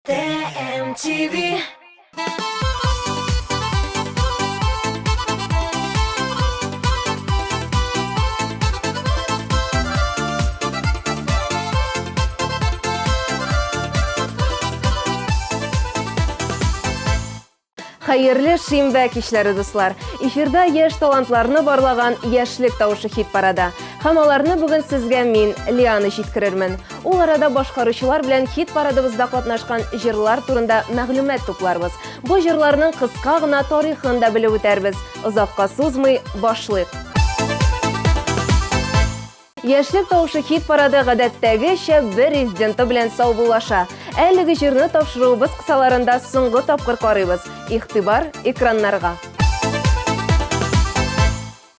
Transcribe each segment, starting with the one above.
TMTV. Hayırlı şимбә кичләре дуслар. Эфирда яшь талантларны барлаган яшьлек тавышы хит парада. Һәм аларны бүген сезгә мин, Лиана, җиткерермен. Ул арада башкаручылар белән хит парадыбызда катнашкан җырлар турында мәгълүмат тупларбыз. Бу җырларның кыска гына тарихын да белеп үтәрбез. Озакка сузмый башлыйк. Яшьлек тавышы хит парады гадәттәгечә бер резиденты белән саубуллаша. Әлеге җырны тапшыруыбыз кысаларында соңгы тапкыр карыйбыз. Игътибар экраннарга.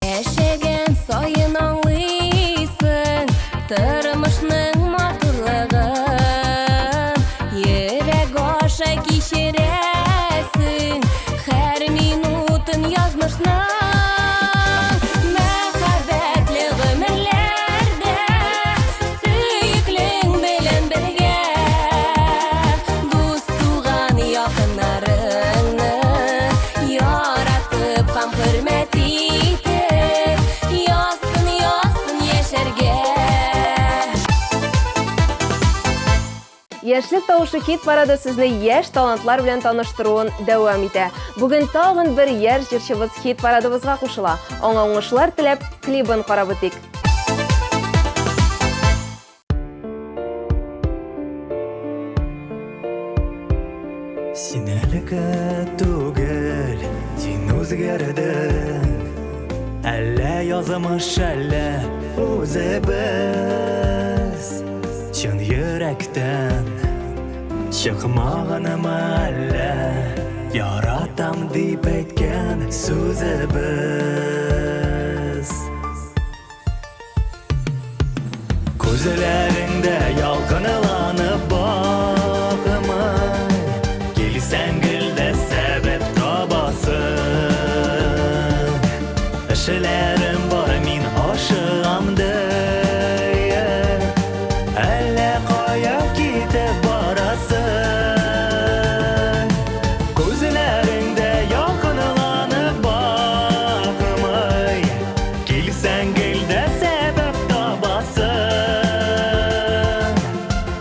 Яшәгән саен аңлыйсың тормышның матурлыгын, йөрәк аша кичерәсең һәр минутын язмышның. Яшьлек тавышы хит парады сезне яшь талантлар белән таныштыруын дәвам итә. Бүген тагын бер яшь җырчыбыз хит парадыбызга кушыла. Аңа уңышлар теләп, клибын карап үтик. Син әлегә түгел, син үзгәрдең. Әллә язмыш, әллә үзебез. Чын йөрәктән чыкмаганымы әллә яратам дип әйткән сүзебез. Күзләреңдә ялкынланып багымай, килсәң гөлдә сәбәп табасың. Эшләрем бар, мин ашыгамды.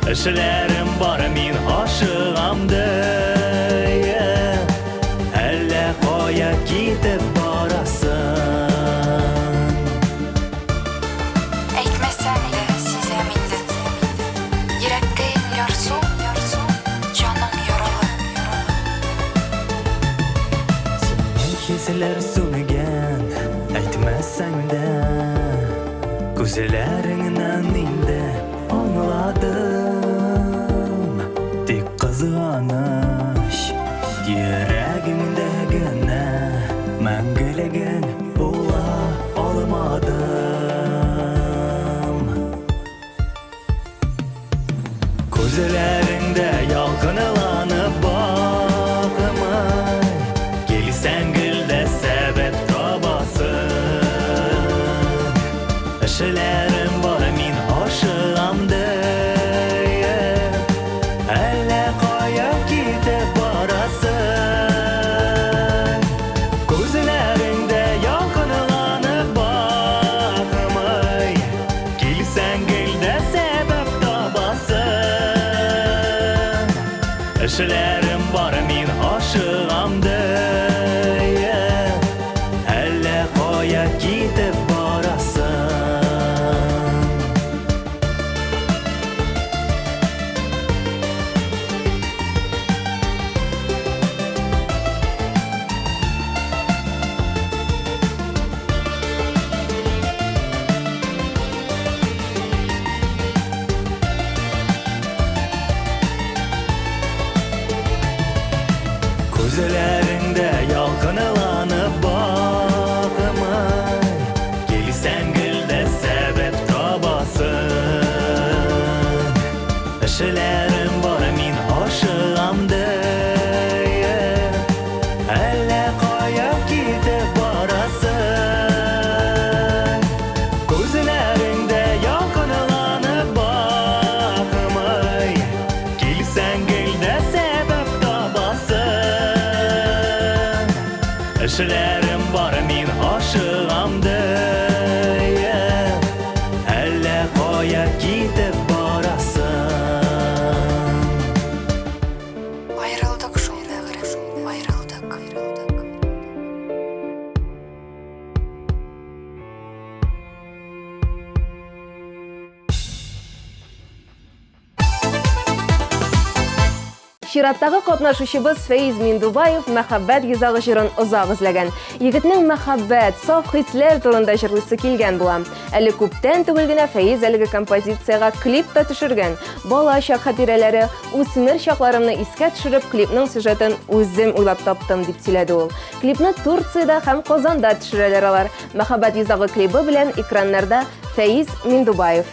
Эшләрем бар, мин ашыгамды. Әллә кая китеп барасың? Әйтмәсәң дә сизәм инде. Йөрәккә ярсу, җаным яралы. Синең хисләр сүнгән, әйтмәсәң дә күзләреңнән инде аңладым. Кызганыч йөрәгеңдә генә мәңгелеген була алмадым. Күзләреңдә ялкынланып багымай, килсәң гөлдә сәбәп табасың. Эшләрем бар, мин ашыгамды. Эшләрем бар, мин ашыгамды. Әллә кая китеп барасың? Күзләреңдә ялкынланып багымай, килсәң гөлдә сәбәп табасың. Эшләрем бар, мин ашыгамды. Әллә кая китеп барасың? Күзләреңдә ялкынланып багымай, килсәң гөлдә Işılarım var min aşığımdı Elle koya gidip barasın Ayrıldık şol bägrim, ayrıldık. Чираттагы катнашучыбыз Фәиз Миндубаев мәхәббәт йозагы җырын озак эзләгән. Егетнең мәхәббәт, саф хисләр турында җырлыйсы килгән була. Әле күптән түгел генә Фәиз әлеге композицияга клип та төшергән. Бала чак хатирәләре, үсмер чакларымны искә төшереп, клипның сюжетын үзем уйлап таптым дип сөйләде ул. Клипны Турциядә һәм Казанда төшерәләр алар. Мәхәббәт йозагы клипы белән экраннарда Фәиз Миндубаев.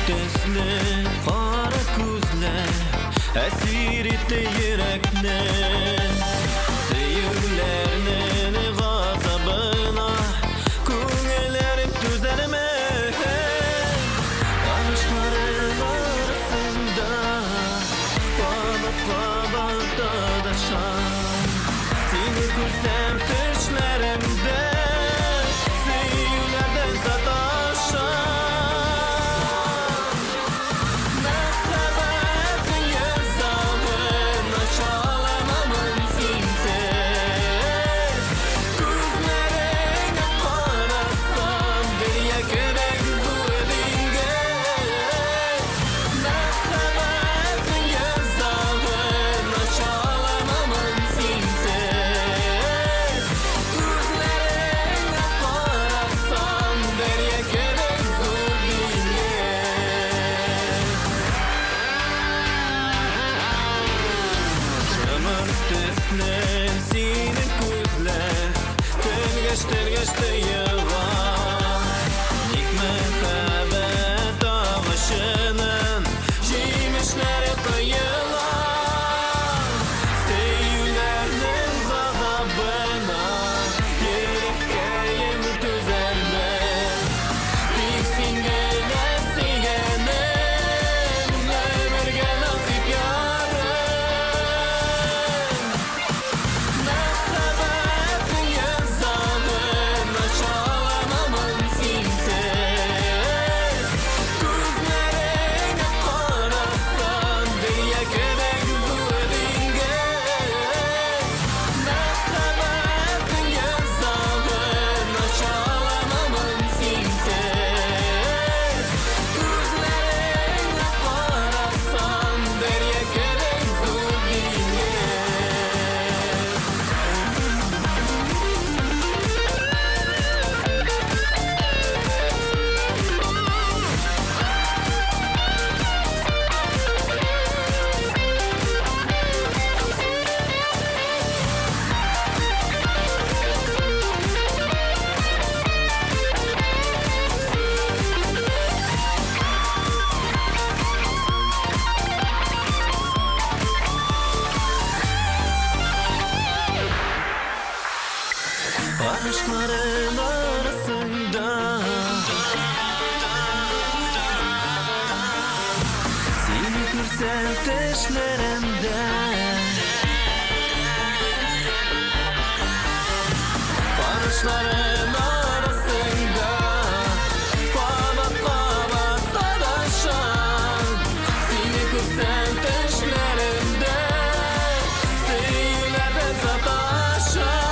Төсле кара күзләр әсир итте йөрәкне сөюләрнең газабына күңелләрем түзәрме Ашларым арасында Кабат адашам Сине күрсәм төшләремдә сөюләрдән саташам Синең күзләр Тергәш-тергәште йыга Ник мәхәббәт агачының Җимешләре коела Сөюләрнең газабына Йөрәккәем түзәрме Тик син генә сөйгәнем Өмергә насыйп ярым Aşkların arasında Seni görsem düşlerimde Barışların arasında Kabat sadaşan Seni görsem düşlerimde Söylerde sataşan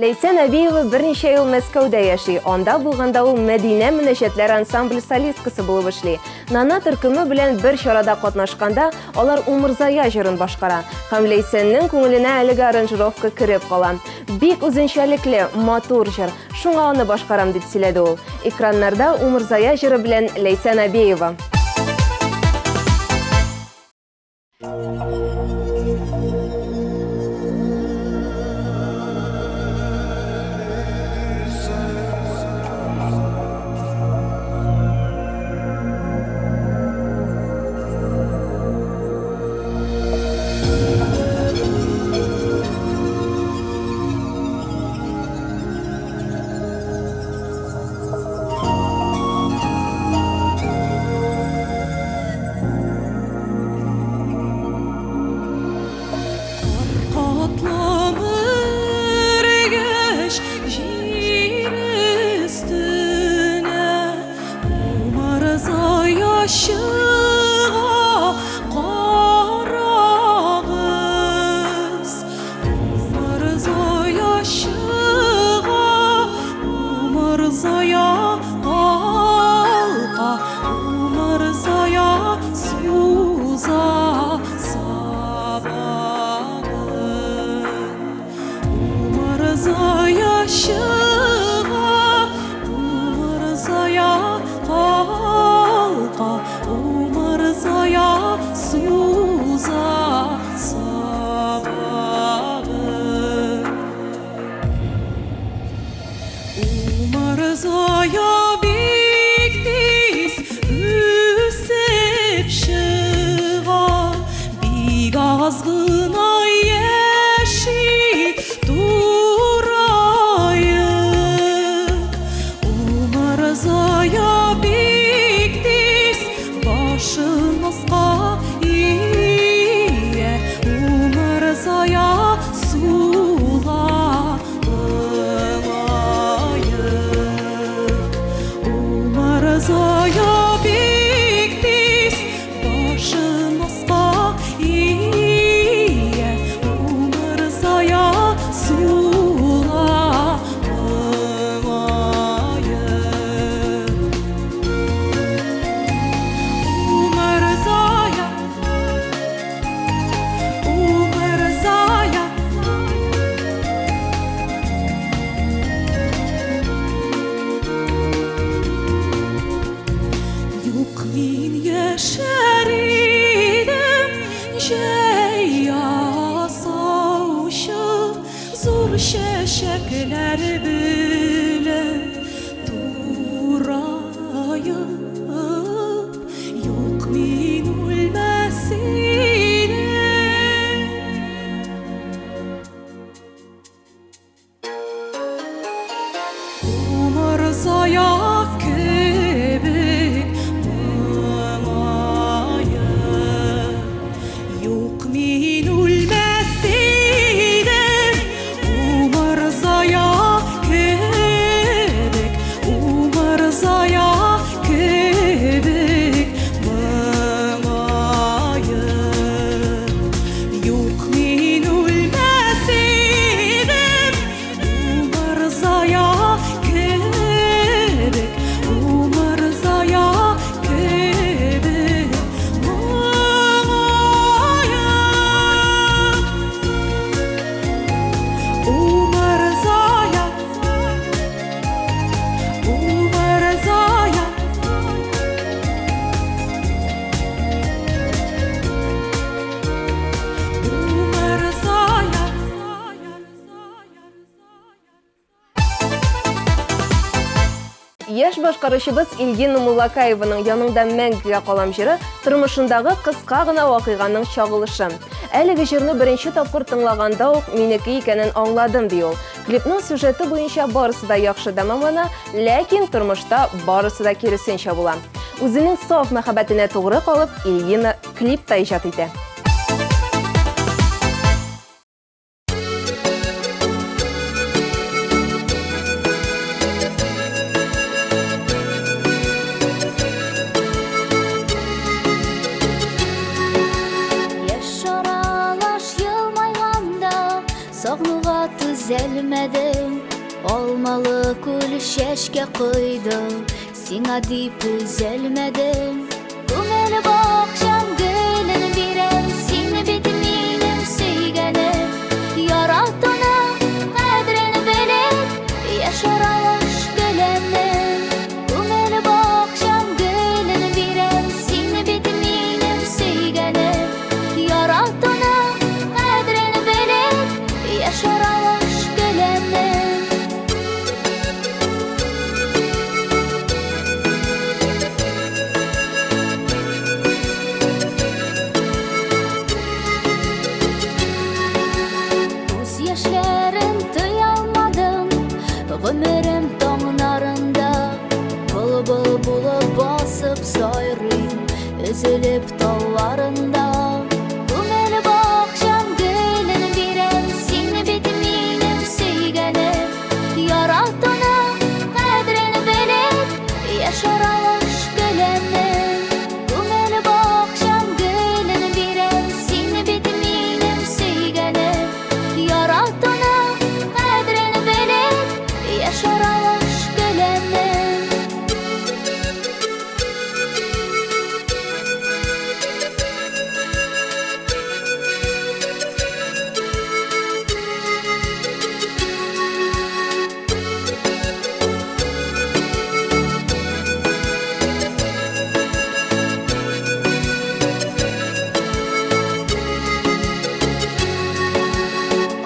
Лейсән Әбиева берничә ел Мәскәүдә яши. Анда булганда ул Мәдинә мөнәҗәтләр ансамбль солисткасы булып эшли. Нана төркеме белән бер чарада катнашканда, алар Умырзая җырын башкара. Һәм Лейсәннең күңеленә әлеге аранжировка кереп кала. Бик үзенчәлекле, матур җыр. Шуңа аны башкарам дип сөйләде ул. Экраннарда Умырзая җыры белән Лейсән Әбиева. Яш башкаручыбыз Илгин Муллакаеваның янында мәңгегә калам җыры тормышындагы кыска гына вакыйганың чагылышы. Әлеге җырны беренче тапкыр тыңлаганда ук минеке икәнен аңладым ди ул. Клипның сюжеты буенча барысы да яхшы тәмамлана, ләкин тормышта барысы да киресенчә була. Үзенең саф мәхәббәтенә тугры калып, Илгин клипта иҗат итә. Сагнуга түзәлмәдем, Ишке куйдum, сиңа дип üzülmedim. Күңел бакчам гүлін бирем, сені бит минем сөйгенем. Яратуның қадрын біліп, яшар алыш гүлемнен. Күңел бакчам гүлін бирем, сені бит минем сөйгенем. Яратуның қадрын біліп, яшар алыш гүлемнен. Yaşlarım tıyalmadım, ömrüm tonlarında. Bul bulup basıp sayrıyım, üzülüp dallarında. Күңел бакчам гүлін бирем, сені бит минем сөйгенем. Яратуның қадрын біліп, яшар алыш гүлемнен. Күңел бакчам гүлін бирем, сені бит минем сөйгенем. Yarattuның қадрын біліп, яшар алыш гүлемнен.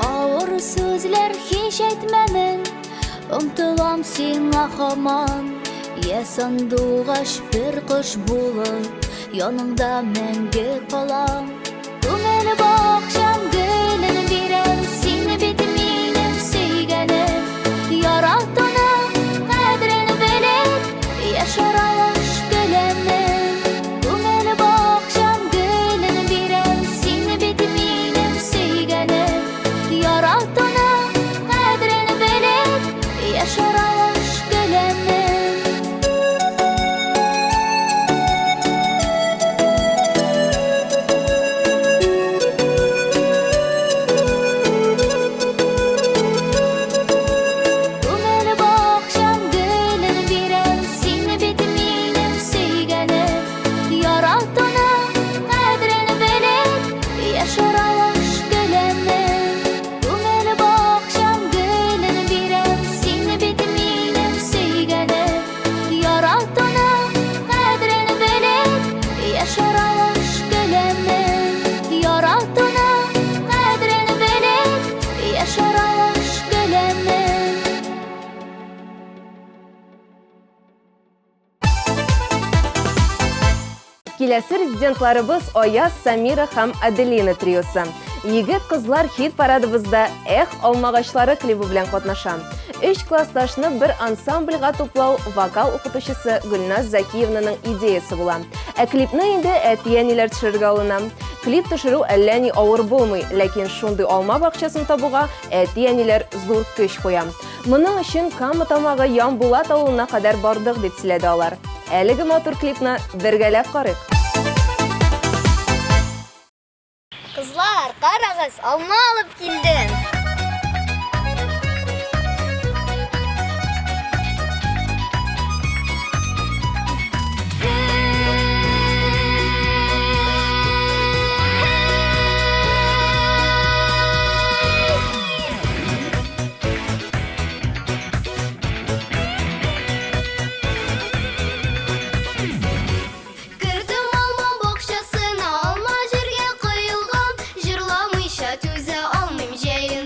Ağır sözler hiç etmemin, ұмтылам сиңа хаман. Е сандуғаш бір құш болып, яныңда мәңгі қалам. Күңел бакчам гүлін бирем, сені бит минем сөйгенем. Яратуның қадрын біліп, яшар алыш гүлемнен. Күңел бакчам гүлін бирем, сені бит минем сөйгенем. Яратуның қадрын біліп, яшар алыш гүлемнен. Күңел бакчам гүлін бирем, сені бит минем сөйгенем. Яратуның қадрын біліп, яшар алыш гүлемнен. Күңел бакчам гүлін бирем, сені бит минем сөйгенем. Яратуның қадрын біліп, яшар алыш гүлемнен. Яратуның қадрын біліп, яшар алыш гүлемнен. Киләсе резидентларыбыз Ояз, Самира һәм Аделина триосы. Егет кызлар хит парадыбызда «Эх, алмагачлары» клибы белән катнаша. 3 классташны бер ансамбльга туплау вокал укытучысы Гөлназ Закиевнаның идеясы була. Ә клипны инде әти-әниләр төшерергә алына. Клип төшерү әллә ни авыр булмый, ләкин шундый алма бакчасын табуга әти-әниләр зур көч куя. Моның өчен Кама тамагы Янбулат авылына кадәр бардык дип сөйләде алар. Әлеге матур клипны бергәләп карыйк. Kızlar, karagız, alma alıp geldim. Kırdım alma bokşasına, alma jirge koyulgan. Jırlamışa tüze almayım, jeyin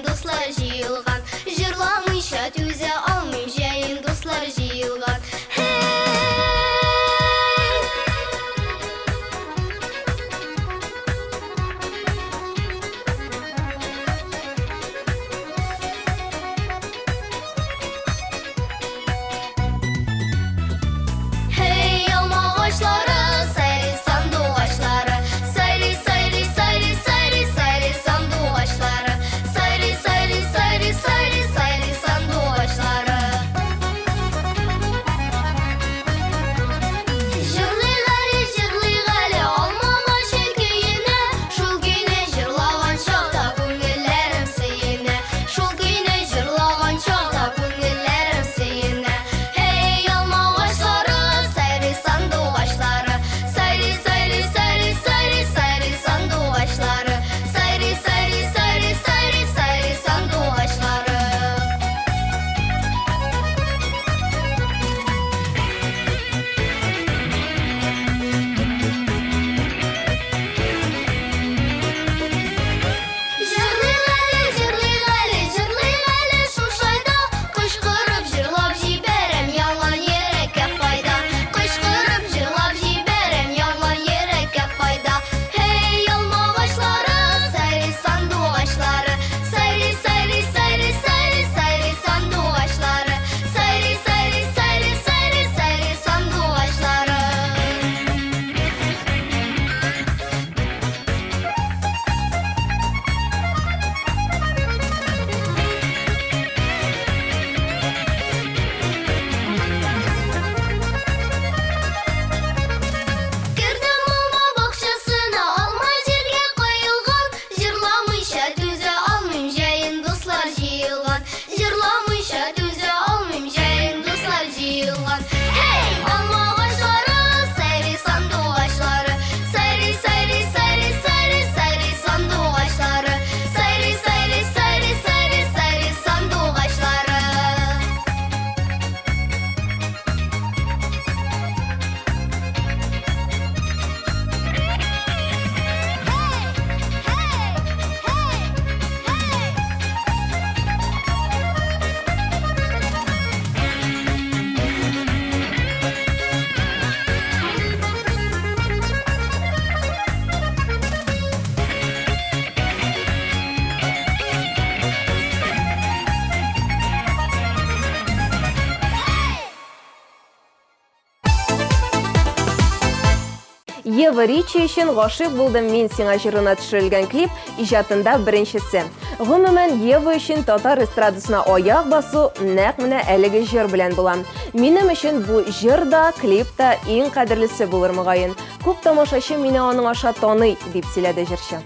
Ева Ричи өчен «Гашыйк булдым мин сиңа» җырына төшерелгән клип иҗатында беренчесе. Гомумән, Ева өчен татар эстрадасына аяк басу нәкъ менә әлеге җыр белән була. Минем өчен бу җыр да, клип та иң кадерлесе булыр мөгаен. Күп тамашачы мине аның аша таный, дип сөйләде җырчы.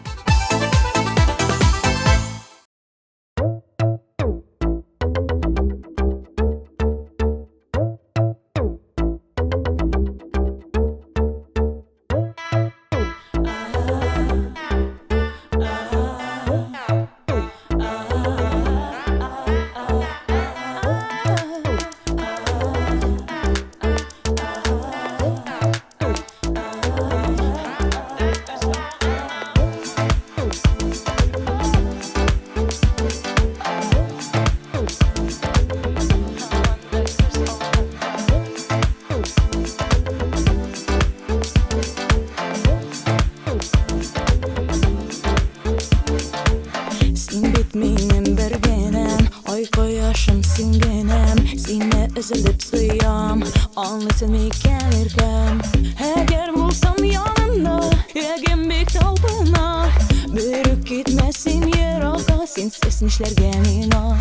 Benim bergenem, ay koyaşım singenem, sine üzülüp suyam, anlasın miken erkem. Eğer bulsam yanında, egem bek talpına, bürük gitmesin yer aka, sin sesin işlerge mina.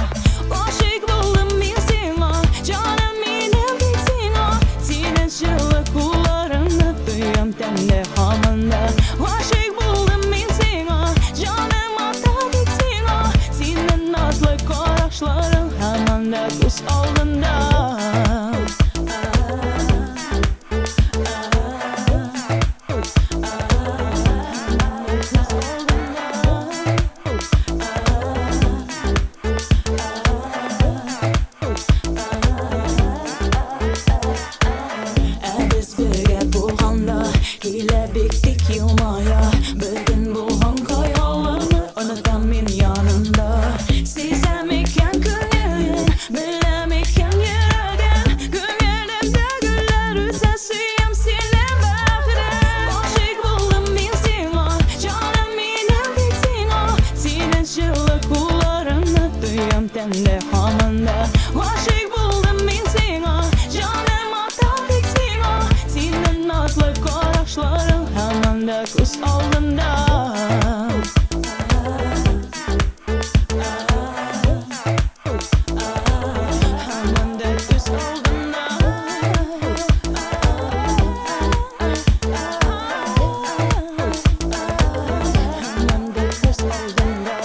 Aşık buldum min sina, canım minem tek sina, sinin şıllı kullarını duyam temde hamında. Aşık buldum min sina, canım ata tek sina, sinin nazlı koraşların hamanda kus aldında. Biz birge bulğanda hile bittik yılmaya, bir gün bulğan kayalını unutam min yanında. Sizem iken könülün, bilem iken yüreğin, gönlümde güller üze suyam sine bakırım. Aşık buldum min sina, canım minem tek sina, sinin şıllı kullarını duyam temde hamında. Aşık buldum min sina, canım ata tek sina, sinin nazlı koraşların hamanda kus aldında. Hamanda kus aldında. Hamanda kus aldında.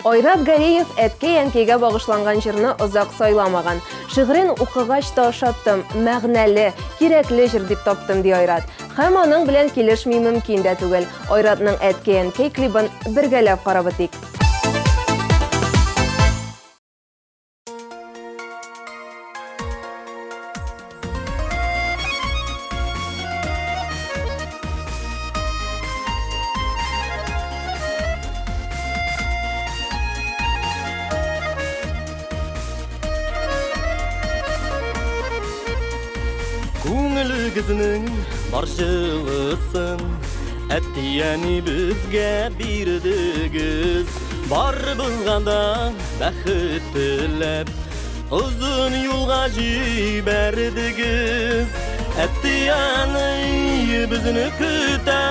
Айрат Гареев әткәй-әнкәйгә багышланган җырны озак сайламаган. Шигырен укыгач та ошаттым, мәгънәле, кирәкле җыр дип таптым, ди Айрат. Һәм аның белән килешми мөмкин дә түгел. Айратның әткәй-әнкәй клибын бергәләп карап үтик. Күңелегезнең баршылысын әттияни безгә бирдегез. Барыбызга да бәхет теләп, озын юлга җибәрдегез. Әттияни безне көтә,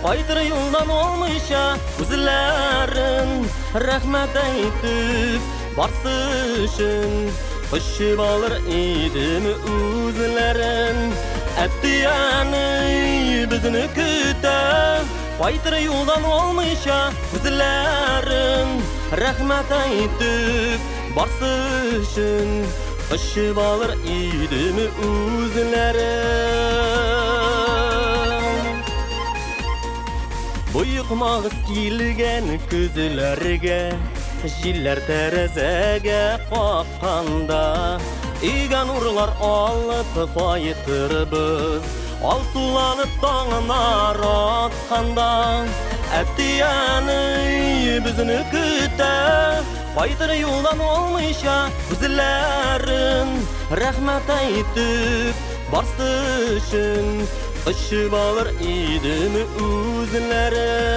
кайтыр юлдан алмыйча үзләрен рәхмәт әйтеп барсы өчен. Кышып алыр идем үзләрен. Әттияни безне көтә, кайтыр юлдан алмыйча үзләрен рәхмәт әйтеп барсы өчен. Кышып алыр идем үзләрен. Буйыкмагыз килгән күзләргә, җилләр тәрәзәгә какканда, өйгә нурлар алып кайтырбыз, алсуланып таңнар атканда. Әттияни безне көтә, Kaydır yoldan olmayışa Üzülerin rahmet aytıp Barsışın Işıp alır idimi üzülerin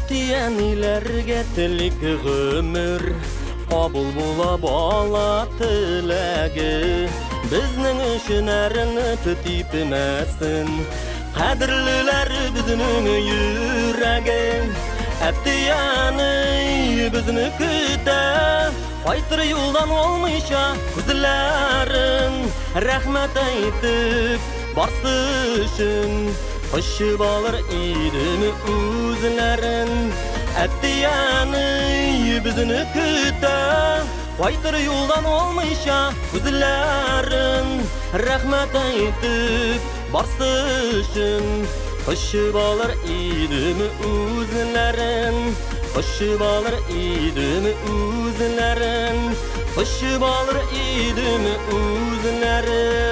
Әттiyenilerge tilik ömür Kabul bula bala tilegi Bizning üçün ərini tütipmesin Qadirliler bizning yüregi Əttiyeni bizni küte Qaytır yoldan olmayışa Bizlerin rahmet aytıp Barsışın Işıp alır idimi üzülerin Əttiyeni bizini küte Qaytır yoldan olmayışa Üzülerin rahmet aytıp Barsışın Işıp alır idimi üzülerin Işıp alır idimi üzülerin Işıp alır idimi üzülerin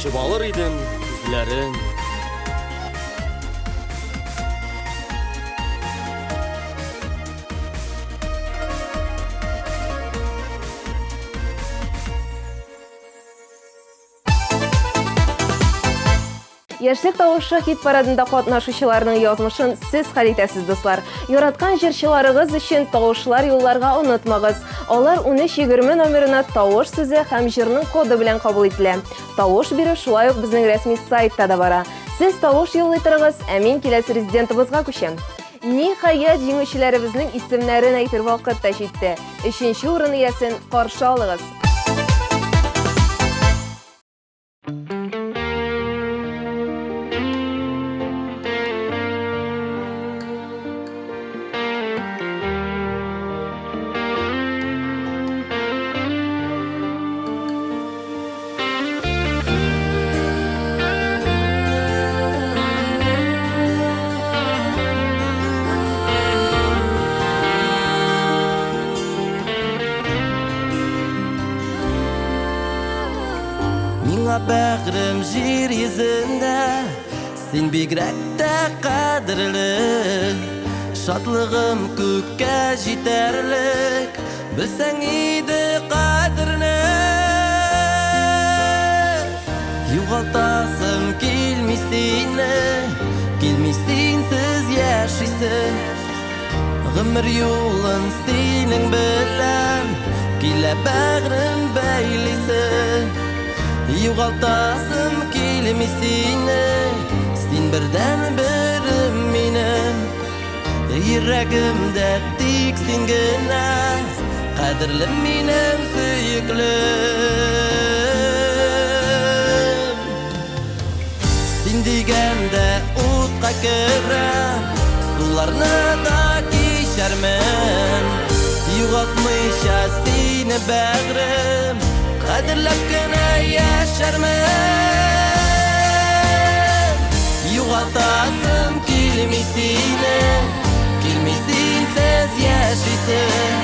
Kışıp alır idim üzlerin Яшьлек тавышы хит парадында катнашучыларның язмышын сез хәл итәсез, дуслар. Яраткан җырчыларыгыз өчен тавышлар юлларга онытмагыз. Алар 1320 номерына тавыш сүзе һәм җырның коды белән кабул ителә. Тавыш бирү шулай ук безнең рәсми сайтта да бара. Сез тавыш юллый торыгыз, ә мин киләсе резидентыбызга күчәм. Ниһаять җиңүчеләребезнең исемнәрен әйтер вакыт та җитте. 3нче урын иясен каршы алыгыз. Бәгърем җир йөзендә Син бигрәк тә кадерле Шатлыгым күккә җитәрлек Белсәң иде кадерне Югалтасым килми сине Килми синсез яшисең Гомер юлын синең белән Килә бәгърем бәйлисең Югалтасым килми сине Син бердән берем минем Йөрәгемдә тик син генә Кадерлем минем сөеклем Син дигәндә утка керәм Суларны да кичәрмен Югалтмыйча сине бәгърем Кадерләп кенә яшәрмен Югалтасым килми сине Килми синсез яшисең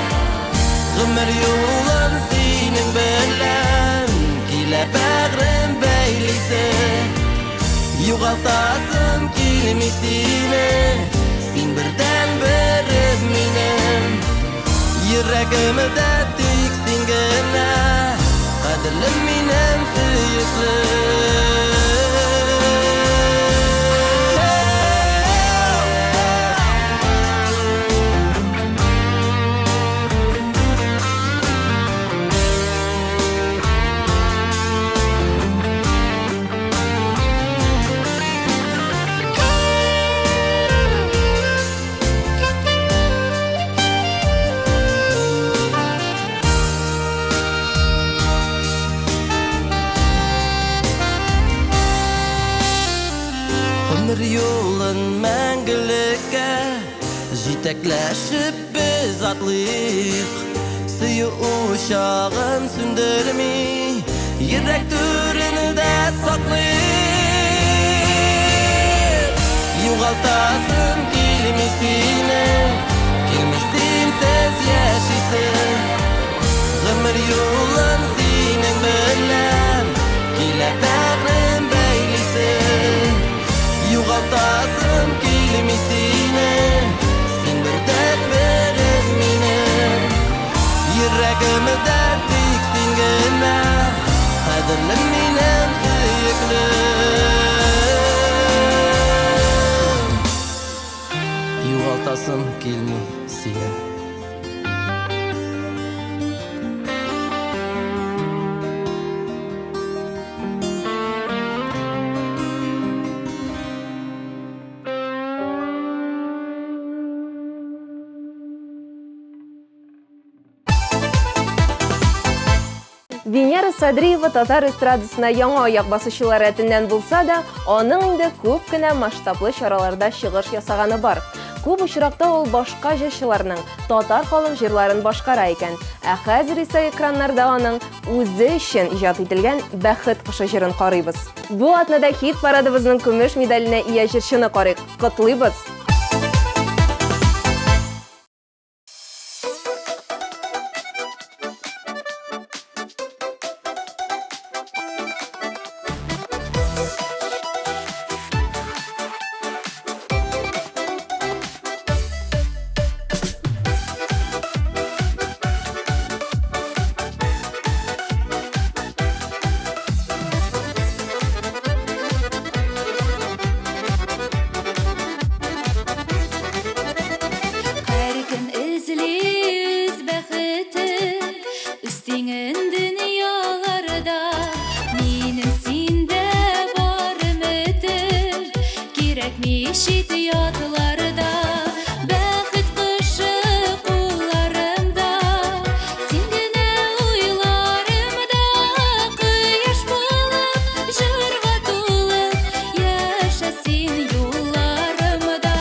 Гомер юлын синең белән Килә бәгърем бәйлисең Югалтасым килми сине Син бердән берем минем Йөрәгемдә тик син генә Кадерлем минем сөеклем Yolun мәңгелеккә җитәкләшеп без атлыйк Сөю учагын сүндерми Йөрәк түрендә саклыйк Югалтасым килми сине Yüreğimde tiksin gene Kadirlim minem süyüklim Yuvaltasın kelmey seni Венера Садриева татар эстрадасына яңа аяк басучылар рәтеннән булса да, аның инде күп кенә масштаблы чараларда чыгыш ясаганы бар. Күп очракта ул башка җырчыларның татар халык җырларын башкара икән. Ә хәзер исә экраннарда аның үзе өчен иҗат ителгән Бәхет кошы җырын карыйбыз. Бу атнада хит парадыбызның көмеш медаленә ия җырчыны карыйк. Котлыйбыз! Ишит ятыларда бәхет кошы кулларымда син генә уйларымда кояш булып җырга тулып яшә син юлларымда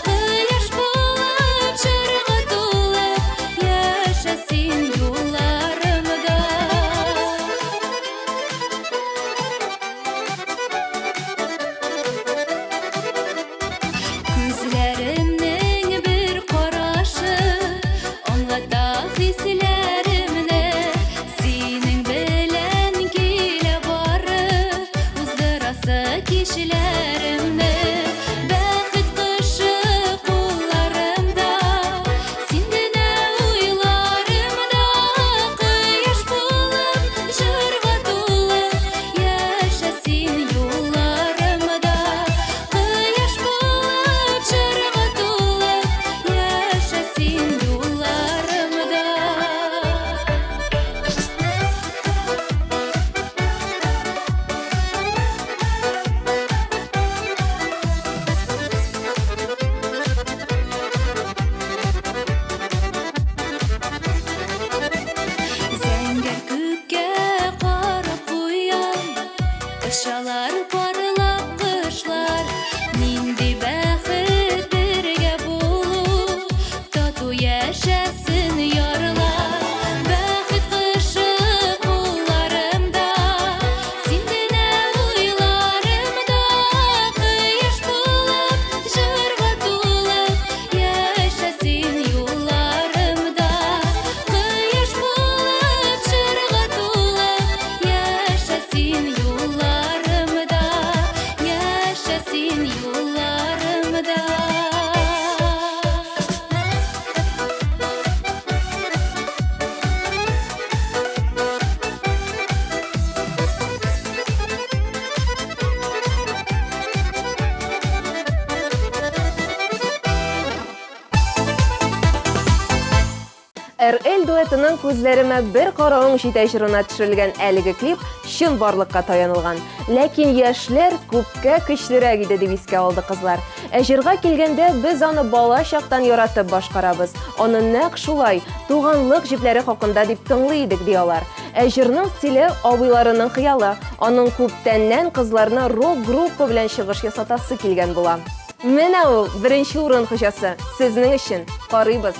кояш булып җырга тулып яшә син юлларымда Күзләремнең бер карашы аңлата хисләремне синең белән килә бары уздырасы кичләремне бәхет кошы кулларымда син генә уйларымда кояш булып җырга тулып яшә син юлларымда кояш булып җырга тулып яшә син юлларымда Зәңгәр күккә карап куян Очалар парлап кошлар Нинди бәхет бергә булу Тату яшәсен ярлар Бәхет кошы кулларымда Син генә уйларымда Кояш булып җырга тулып яшә син юлларымда Кояш булып җырга тулып яшә син юлларымда яшә син юлларымда РЛ дуэтының күзләремә бер каравың җитә җырына төшерелгән әлеге клип чын барлыкка таянылган. Ләкин яшьләр күпкә көчлерәк иде дип искә алды кызлар. Ә җырга килгәндә без аны бала чактан яратып башкарабыз. Аны нәкъ шулай туганлык җипләре хакында дип тыңлый идек ди алар. Ә җырның стиле абыйларының хыялы. Аның күптәннән кызларны рок-группа белән чыгыш ясатасы килгән була. Менә ул беренче урын хуҗасы сезнең өчен карыйбыз.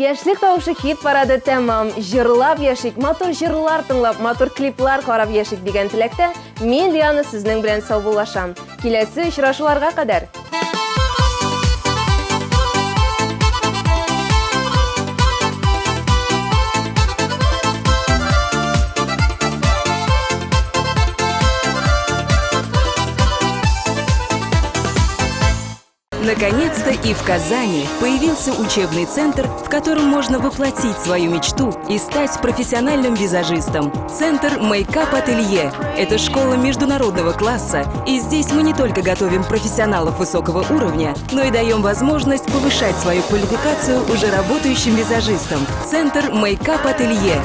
Яшлек тавышы хит парады тәмам. Жырлап яшик, матур жырлар тыңлап, матур клиплар карап яшик дигән теләктә мин Лиана сезнең белән саубуллашам. Киләсе очрашуларга кадәр. Наконец-то и в Казани появился учебный центр, в котором можно воплотить свою мечту и стать профессиональным визажистом. Центр Мейкап Ателье – это школа международного класса, и здесь мы не только готовим профессионалов высокого уровня, но и даем возможность повышать свою квалификацию уже работающим визажистам. Центр Мейкап Ателье.